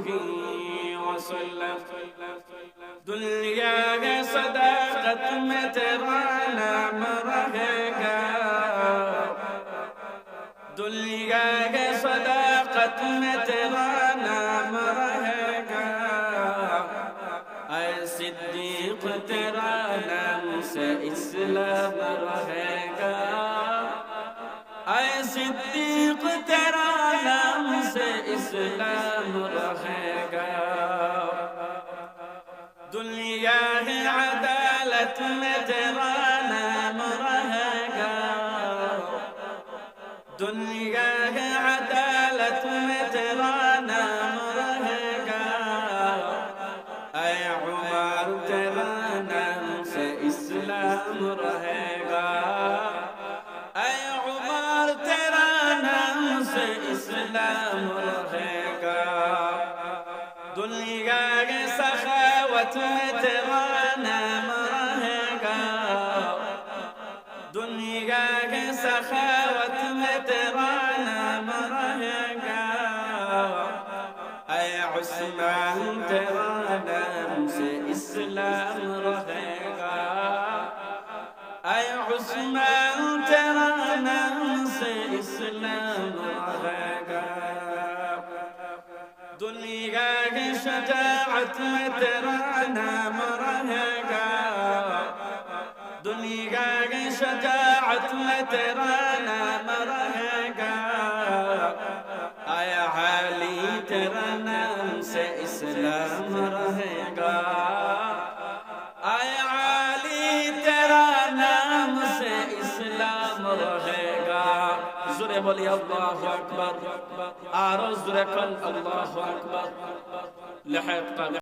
به वसल्लम। दुनिया के सदाकत में तेरा नाम रहेगा, दुनिया के सदाकत में तेरा नाम रहेगा। ऐ सिद्दीक तेरा नाम से इस्लाम रहेगा, ऐ सिद्दीक तेरा नाम से इस्लाम रहेगा। दुनिया है अदालत में तेरा नाम रहेगा, दुनिया है अदालत में तेरा नाम रहेगा। ऐ उमर तेरा नाम से इस्लाम रहेगा, ऐ उमर तेरा नाम से इस्लाम रहेगा। दुनिया के सखावत में तेरा नाम रहेगा, दुनिया के सखावत में तेरा नाम रहेगा। ऐ उस्मान तेरा नाम से इस्लाम रहेगा, ऐ उस्मान तेरा नाम से इस्लाम रहेगा। दुनिया की शजाअत में तेरा नाम रहेगा, दुनिया की शजाअत में तेरा नाम रहेगा। आया अली तेरा नाम से इस्लाम रहेगा, आया अली तेरा नाम से इस्लाम रहेगा। जोरे बोली अल्लाहु अकबर, आरो जोरे कल अल्लाहु अकबर।